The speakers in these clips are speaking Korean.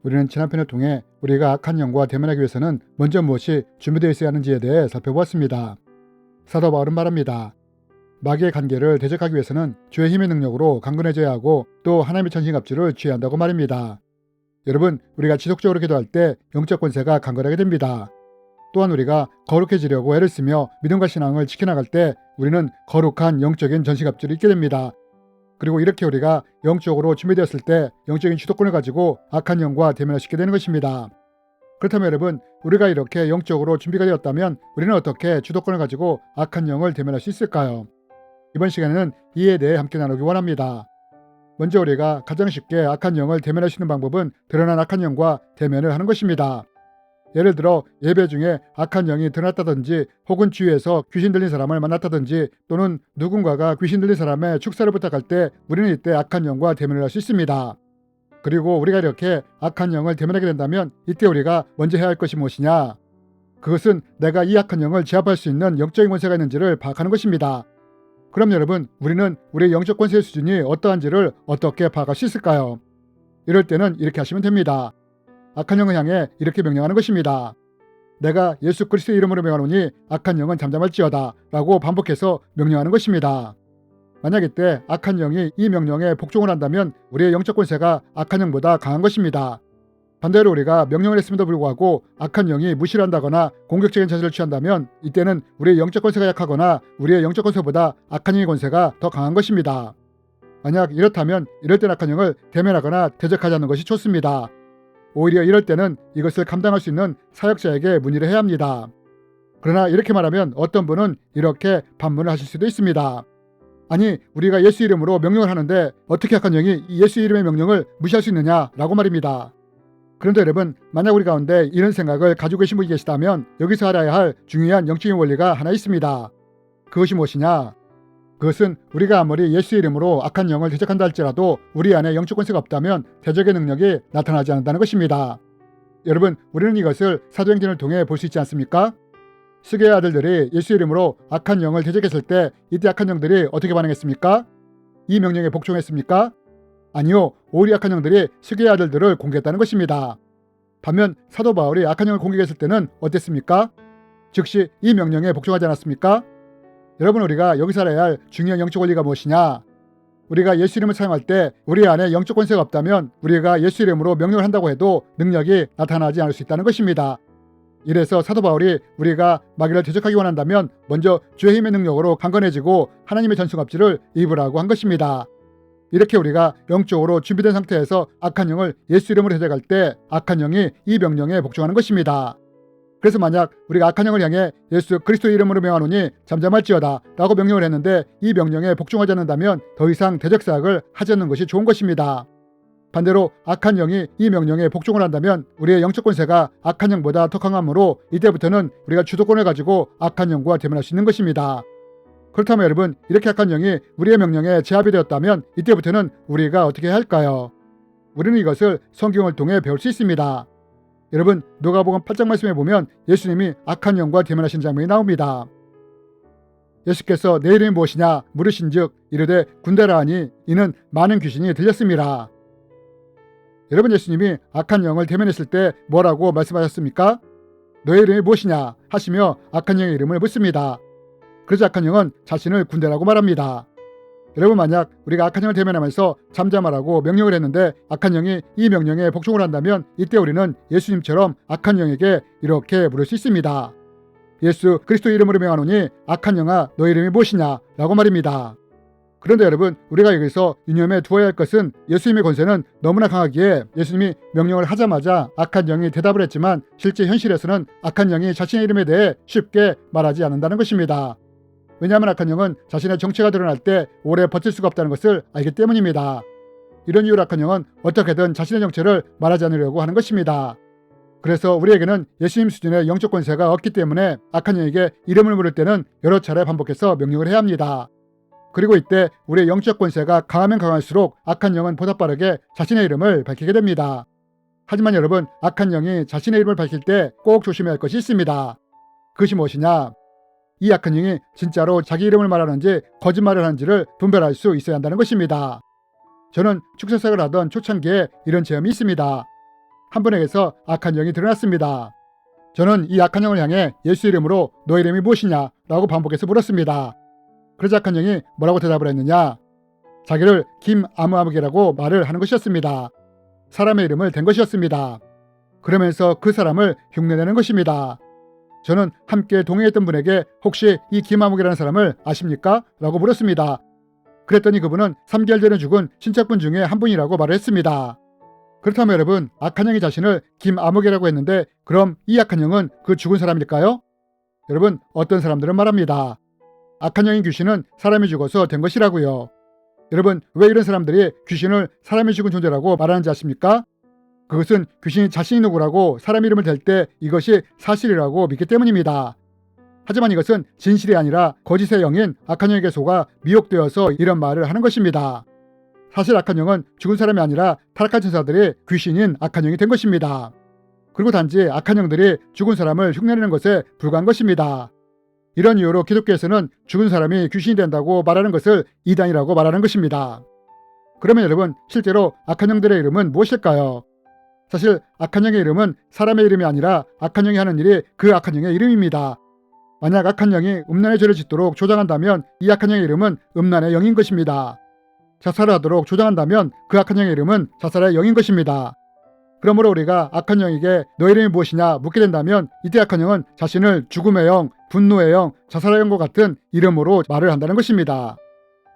우리는 지난 편을 통해 우리가 악한 영과 대면하기 위해서는 먼저 무엇이 준비되어 있어야 하는지에 대해 살펴보았습니다. 사도 바울은 말합니다. 마귀의 관계를 대적하기 위해서는 주의 힘의 능력으로 강건해져야 하고 또 하나님의 전신갑주를 취해야 한다고 말입니다. 여러분, 우리가 지속적으로 기도할 때 영적 권세가 강건하게 됩니다. 또한 우리가 거룩해지려고 애를 쓰며 믿음과 신앙을 지켜나갈 때 우리는 거룩한 영적인 전신갑주를 입게 됩니다. 그리고 이렇게 우리가 영적으로 준비되었을 때 영적인 주도권을 가지고 악한 영과 대면을 싣게 되는 것입니다. 그렇다면 여러분, 우리가 이렇게 영적으로 준비가 되었다면 우리는 어떻게 주도권을 가지고 악한 영을 대면할 수 있을까요? 이번 시간에는 이에 대해 함께 나누기 원합니다. 먼저 우리가 가장 쉽게 악한 영을 대면할 수 있는 방법은 드러난 악한 영과 대면을 하는 것입니다. 예를 들어 예배 중에 악한 영이 드러났다든지 혹은 주위에서 귀신 들린 사람을 만났다든지 또는 누군가가 귀신 들린 사람의 축사를 부탁할 때 우리는 이때 악한 영과 대면을 할 수 있습니다. 그리고 우리가 이렇게 악한 영을 대면하게 된다면 이때 우리가 먼저 해야 할 것이 무엇이냐? 그것은 내가 이 악한 영을 제압할 수 있는 영적인 권세가 있는지를 파악하는 것입니다. 그럼 여러분, 우리는 우리의 영적 권세의 수준이 어떠한지를 어떻게 파악할 수 있을까요? 이럴 때는 이렇게 하시면 됩니다. 악한 영을 향해 이렇게 명령하는 것입니다. 내가 예수 그리스도의 이름으로 명하노니 악한 영은 잠잠할지어다 라고 반복해서 명령하는 것입니다. 만약 이때 악한 영이 이 명령에 복종을 한다면 우리의 영적 권세가 악한 영보다 강한 것입니다. 반대로 우리가 명령을 했음에도 불구하고 악한 영이 무시를 한다거나 공격적인 자세를 취한다면 이때는 우리의 영적 권세가 약하거나 우리의 영적 권세보다 악한 영의 권세가 더 강한 것입니다. 만약 이렇다면 이럴 땐 악한 영을 대면하거나 대적하지 않는 것이 좋습니다. 오히려 이럴 때는 이것을 감당할 수 있는 사역자에게 문의를 해야 합니다. 그러나 이렇게 말하면 어떤 분은 이렇게 반문을 하실 수도 있습니다. 아니, 우리가 예수 이름으로 명령을 하는데 어떻게 악한 영이 이 예수 이름의 명령을 무시할 수 있느냐라고 말입니다. 그런데 여러분, 만약 우리 가운데 이런 생각을 가지고 계신 분이 계시다면 여기서 알아야 할 중요한 영적인 원리가 하나 있습니다. 그것이 무엇이냐? 그것은 우리가 아무리 예수 이름으로 악한 영을 대적한다 할지라도 우리 안에 영적 권세가 없다면 대적의 능력이 나타나지 않는다는 것입니다. 여러분, 우리는 이것을 사도행전을 통해 볼 수 있지 않습니까? 스게의 아들들이 예수 이름으로 악한 영을 대적했을 때 이때 악한 영들이 어떻게 반응했습니까? 이 명령에 복종했습니까? 아니요, 오히려 악한 영들이 스게의 아들들을 공격했다는 것입니다. 반면 사도 바울이 악한 영을 공격했을 때는 어땠습니까? 즉시 이 명령에 복종하지 않았습니까? 여러분, 우리가 여기서 알아야 할 중요한 영적 원리가 무엇이냐? 우리가 예수 이름을 사용할 때 우리 안에 영적 권세가 없다면 우리가 예수 이름으로 명령을 한다고 해도 능력이 나타나지 않을 수 있다는 것입니다. 이래서 사도 바울이 우리가 마귀를 대적하기 원한다면 먼저 주의 힘의 능력으로 강건해지고 하나님의 전승갑주를 입으라고 한 것입니다. 이렇게 우리가 영적으로 준비된 상태에서 악한 영을 예수 이름으로 대적할 때 악한 영이 이 명령에 복종하는 것입니다. 그래서 만약 우리가 악한 영을 향해 예수 그리스도 이름으로 명하노니 잠잠할지어다 라고 명령을 했는데 이 명령에 복종하지 않는다면 더 이상 대적 사역을 하지 않는 것이 좋은 것입니다. 반대로 악한 영이 이 명령에 복종을 한다면 우리의 영적 권세가 악한 영보다 더 강하므로 이때부터는 우리가 주도권을 가지고 악한 영과 대면할 수 있는 것입니다. 그렇다면 여러분, 이렇게 악한 영이 우리의 명령에 제압이 되었다면 이때부터는 우리가 어떻게 해야 할까요? 우리는 이것을 성경을 통해 배울 수 있습니다. 여러분, 누가복음 8장 말씀에 보면 예수님이 악한 영과 대면하신 장면이 나옵니다. 예수께서 내 이름이 무엇이냐 물으신즉 이르되 군대라 하니 이는 많은 귀신이 들렸습니다. 여러분, 예수님이 악한 영을 대면했을 때 뭐라고 말씀하셨습니까? 너의 이름이 무엇이냐 하시며 악한 영의 이름을 묻습니다. 그래서 악한 영은 자신을 군대라고 말합니다. 여러분, 만약 우리가 악한 영을 대면하면서 잠잠하라고 명령을 했는데 악한 영이 이 명령에 복종을 한다면 이때 우리는 예수님처럼 악한 영에게 이렇게 물을 수 있습니다. 예수 그리스도 이름으로 명하노니 악한 영아 너의 이름이 무엇이냐 라고 말입니다. 그런데 여러분, 우리가 여기서 유념해 두어야 할 것은 예수님의 권세는 너무나 강하기에 예수님이 명령을 하자마자 악한 영이 대답을 했지만 실제 현실에서는 악한 영이 자신의 이름에 대해 쉽게 말하지 않는다는 것입니다. 왜냐하면 악한 영은 자신의 정체가 드러날 때 오래 버틸 수가 없다는 것을 알기 때문입니다. 이런 이유로 악한 영은 어떻게든 자신의 정체를 말하지 않으려고 하는 것입니다. 그래서 우리에게는 예수님 수준의 영적 권세가 없기 때문에 악한 영에게 이름을 물을 때는 여러 차례 반복해서 명령을 해야 합니다. 그리고 이때 우리의 영적 권세가 강하면 강할수록 악한 영은 보다 빠르게 자신의 이름을 밝히게 됩니다. 하지만 여러분, 악한 영이 자신의 이름을 밝힐 때 꼭 조심해야 할 것이 있습니다. 그것이 무엇이냐? 이 악한 영이 진짜로 자기 이름을 말하는지 거짓말을 하는지를 분별할 수 있어야 한다는 것입니다. 저는 축사사역을 하던 초창기에 이런 체험이 있습니다. 한 분에게서 악한 영이 드러났습니다. 저는 이 악한 영을 향해 예수 이름으로 너 이름이 무엇이냐 라고 반복해서 물었습니다. 그러자 악한 영이 뭐라고 대답을 했느냐? 자기를 김아무아무개라고 말을 하는 것이었습니다. 사람의 이름을 댄 것이었습니다. 그러면서 그 사람을 흉내내는 것입니다. 저는 함께 동행했던 분에게 혹시 이 김아무개라는 사람을 아십니까? 라고 물었습니다. 그랬더니 그분은 3개월 전에 죽은 친척분 중에 한 분이라고 말을 했습니다. 그렇다면 여러분, 악한 영이 자신을 김아무개라고 했는데 그럼 이 악한 영은 그 죽은 사람일까요? 여러분, 어떤 사람들은 말합니다. 악한 영인 귀신은 사람이 죽어서 된 것이라고요. 여러분, 왜 이런 사람들이 귀신을 사람이 죽은 존재라고 말하는지 아십니까? 그것은 귀신이 자신이 누구라고 사람 이름을 댈 때 이것이 사실이라고 믿기 때문입니다. 하지만 이것은 진실이 아니라 거짓의 영인 악한 영에게 속아 미혹되어서 이런 말을 하는 것입니다. 사실 악한 영은 죽은 사람이 아니라 타락한 천사들이 귀신인 악한 영이 된 것입니다. 그리고 단지 악한 영들이 죽은 사람을 흉내내는 것에 불과한 것입니다. 이런 이유로 기독교에서는 죽은 사람이 귀신이 된다고 말하는 것을 이단이라고 말하는 것입니다. 그러면 여러분, 실제로 악한 영들의 이름은 무엇일까요? 사실 악한 영의 이름은 사람의 이름이 아니라 악한 영이 하는 일이 그 악한 영의 이름입니다. 만약 악한 영이 음란의 죄를 짓도록 조장한다면 이 악한 영의 이름은 음란의 영인 것입니다. 자살을 하도록 조장한다면 그 악한 영의 이름은 자살의 영인 것입니다. 그러므로 우리가 악한 영에게 너 이름이 무엇이냐 묻게 된다면 이때 악한 영은 자신을 죽음의 영, 분노의 영, 자살의 영과 같은 이름으로 말을 한다는 것입니다.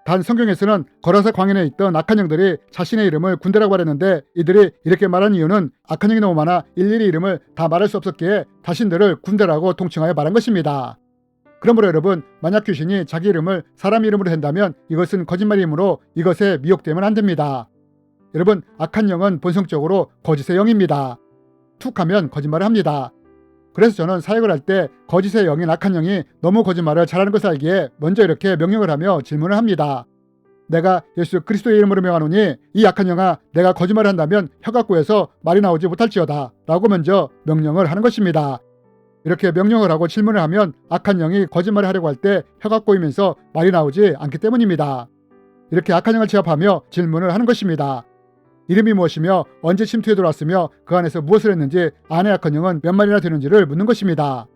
단 성경에서는 거라사 광야에 있던 악한 영들이 자신의 이름을 군대라고 말했는데 이들이 이렇게 말한 이유는 악한 영이 너무 많아 일일이 이름을 다 말할 수 없었기에 자신들을 군대라고 통칭하여 말한 것입니다. 그러므로 여러분, 만약 귀신이 자기 이름을 사람 이름으로 한다면 이것은 거짓말이므로 이것에 미혹되면 안 됩니다. 여러분, 악한 영은 본성적으로 거짓의 영입니다. 툭하면 거짓말을 합니다. 그래서 저는 사역을 할 때 거짓의 영인 악한 영이 너무 거짓말을 잘하는 것을 알기에 먼저 이렇게 명령을 하며 질문을 합니다. 내가 예수 그리스도의 이름으로 명하노니 이 악한 영아, 내가 거짓말을 한다면 혀가 꼬여서 말이 나오지 못할지어다 라고 먼저 명령을 하는 것입니다. 이렇게 명령을 하고 질문을 하면 악한 영이 거짓말을 하려고 할 때 혀가 꼬이면서 말이 나오지 않기 때문입니다. 이렇게 악한 영을 제압하며 질문을 하는 것입니다. 이름이 무엇이며 언제 침투해 들어왔으며 그 안에서 무엇을 했는지 안의 악한 영은 몇 마리나 되는지를 묻는 것입니다.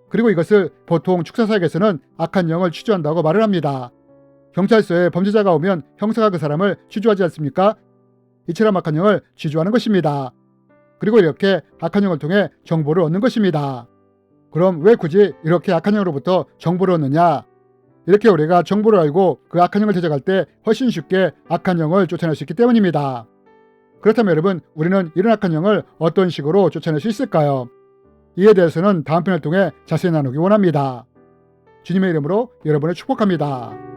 그리고 이것을 보통 축사사역에서는 악한 영을 취조한다고 말을 합니다. 경찰서에 범죄자가 오면 형사가 그 사람을 취조하지 않습니까? 이처럼 악한 영을 취조하는 것입니다. 그리고 이렇게 악한 영을 통해 정보를 얻는 것입니다. 그럼 왜 굳이 이렇게 악한 영으로부터 정보를 얻느냐? 이렇게 우리가 정보를 알고 그 악한 영을 대적할 때 훨씬 쉽게 악한 영을 쫓아낼 수 있기 때문입니다. 그렇다면 여러분, 우리는 이런 악한 영을 어떤 식으로 쫓아낼 수 있을까요? 이에 대해서는 다음 편을 통해 자세히 나누기 원합니다. 주님의 이름으로 여러분을 축복합니다.